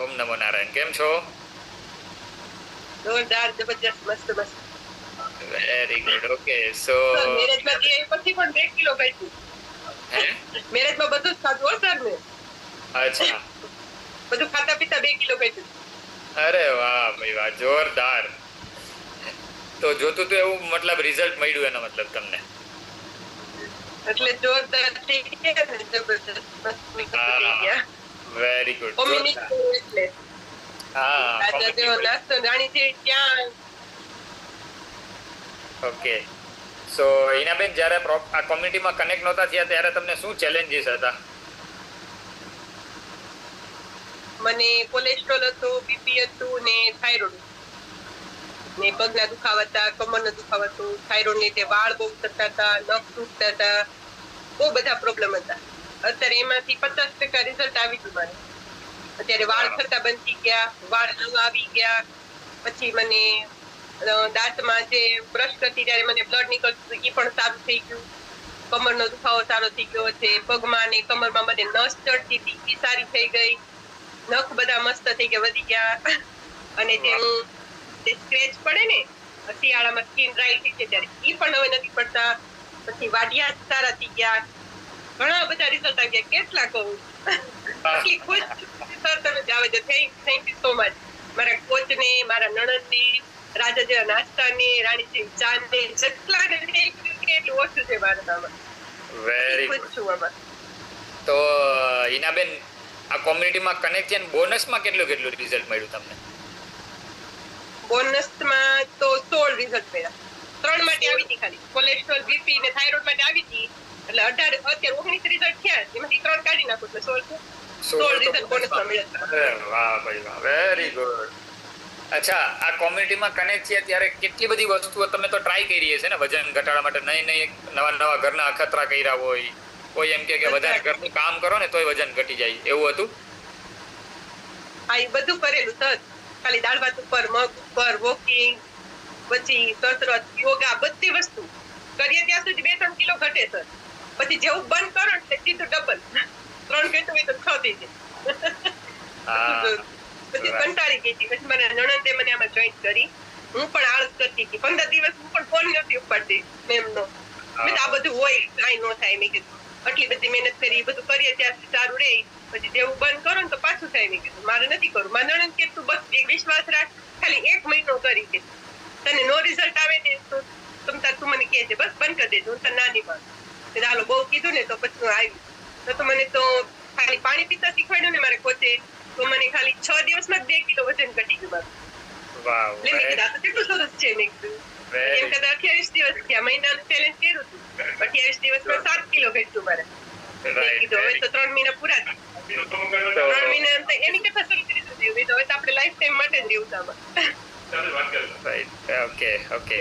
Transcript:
ઓમ નમો નારાયણ. કેમ છો? જોરદાર, જબરજસ્ત, મસ્ત મસ્ત. Very good. ઓકે. સો મેરેજમાં ગયા પછી પણ 2 કિલો ઘટ્યું. હે? મેરેજમાં બધું જ ખાધું હો સર મેં. અચ્છા. બધું ખાતા પીતા 2 કિલો ઘટ્યું. અરે વાહ ભાઈ વાહ, જોરદાર. તો જોતું તો એવું મતલબ રિઝલ્ટ મળ્યું એનો મતલબ તમને? એટલે જોરદાર થઈ ગયા ને, જબરજસ્ત મસ્ત મસ્ત થઈ હા, ગયા. Very good. કોમ્યુનિટી એટલે હા, રાજા જેવો નાસ્તો રાણી જેવી ક્યાં. ઓકે. સો હિનાબેન, જ્યારે આ કોમ્યુનિટીમાં કનેક્ટ નહોતા થયા ત્યારે તમને શું ચેલેન્જીસ હતા? મને કોલેસ્ટ્રોલ હતો, બીપી હતું ને થાઇરોઇડ ને પગના દુખાવા હતા, કમરનો દુખાવો હતો, થાઇરોઇડ લીધે વાળ બહુ થતા હતા, નખ તૂટતા હતા, બહુ બધા પ્રોબ્લેમ હતા. અત્યારે એમાંથી 50% રિઝલ્ટ આવી ગયું મારે. અત્યારે વાળ થતા બંધ થઈ ગયા, વાળ નવા આવી ગયા. પછી મને દાંતમાં જે બ્રશ કરતી ત્યારે મને બ્લડ નીકળતું એ પણ સારું થઈ ગયું. કમરનો દુખાવો સારો થઈ ગયો છે. પગમાં ને કમરમાં મને નસ ચડતી હતી એ સારી થઈ ગઈ. નખ બધા મસ્ત થઈ ગયા, વધી ગયા. અને જે સ્ક્રેચ પડે ને શિયાળામાં સ્કિન ડ્રાય થઈ છે ત્યારે એ પણ હવે નથી પડતા. પછી વાઢિયા સારા થઈ ગયા. ઘણા બધા રિઝલ્ટ આવી ગયા. કેટલા કહું, એટલી ખુશ સર તમે જાવ છો. Thank you so much. મારા કોચ ને, મારા નણંદ ને, રાજા જેવા નાસ્તા ને, રાણી જેવી ચા ને, જેટલા ને એટલું ઓછું છે મારામાં. વેરી ખુશ છું આમાં. તો હિનાબેન, આ કોમ્યુનિટીમાં કનેક્ટ થઈને બોનસમાં કેટલું કેટલું રિઝલ્ટ મળ્યું તમને? બોનસમાં તો 16 રિઝલ્ટ મળ્યા. 3 માટે આવી હતી ખાલી, કોલેસ્ટ્રોલ, બીપી ને થાઇરોઇડ માટે આવી હતી. એટલે 18 અત્યારે 19 રિઝલ્ટ થયા, એમાંથી 3 કાઢી નાખો એટલે 16 રિઝલ્ટ બોનસમાં મળ્યા. વાહ ભાઈ વાહ, વેરી ગુડ. અચ્છા, આ કોમ્યુનિટીમાં કનેક્ટ થયા ત્યારે કેટલી બધી વસ્તુઓ તમે તો ટ્રાય કરી હશે ને વજન ઘટાડવા માટે? નહીં નવા નવા ઘરના અખતરા કર્યા હોય, કોઈ એમ કે વધારે ઘરનું કામ કરો ને તોય વજન ઘટી જાય, એવું હતું? હા, એ બધું કરેલું સર. ખાલી દાળ ભાત ઉપર, મગ ઉપર, વોકિંગ, પછી કસરત, યોગા, બધી વસ્તુ કરીએ ત્યાં સુધી 2-3 કિલો ઘટે સર. પછી જેવું બંધ કરો એટલે સીધું ડબલ. 3 ઘટ્યું હોય તો 6 થઈ જાય. પછી કંટાળી ગઈ હતી. પછી મારા નણંદે મને આમાં જોઈન્ટ કરી. હું પણ આળસ કરતી હતી. 15 દિવસ હું પણ ફોન નથી ઉપાડતી મેમનો. મેં આ બધું હોય, કાંઈ ન થાય. મેં કીધું આટલી બધી મહેનત કરી, બધું કરીએ ત્યાં સારું રહે. પછી જેવું બંધ કરો ને તો પાછું થાય. મેં કીધું મારે નથી કરવું. મારા નણંદ કે તું બસ એક વિશ્વાસ રાખ, ખાલી 1 મહિનો કરી કે તને નો રિઝલ્ટ આવે ને તો તું મને કહેજે, બસ બંધ કરી દેજો, હું તને ના નહીં પાડું. ચાલો, બહુ કીધું ને તો પછી હું આવી. તો મને તો ખાલી પાણી પીતા શીખવાડ્યું ને મારે કોચે, તો મને ખાલી 6 દિવસમાં 2 કિલો વજન ઘટી ગયું મારું. એટલે મેં કીધું આ તો કેટલું સરસ છે. મેં કીધું એમ કદાચ 28 દિવસ થયા, મહિનાનું ચેલેન્જ કર્યું હતું. 28 દિવસમાં 7 કિલો ઘટ્યું મારે. મેં કીધું હવે તો 3 મહિના પૂરા થયા. 3 મહિના એની કરતા સરસ રીતે થયું. હવે તો આપણે લાઈફ ટાઈમ માટે જ રહેવું આમાં. Okay okay.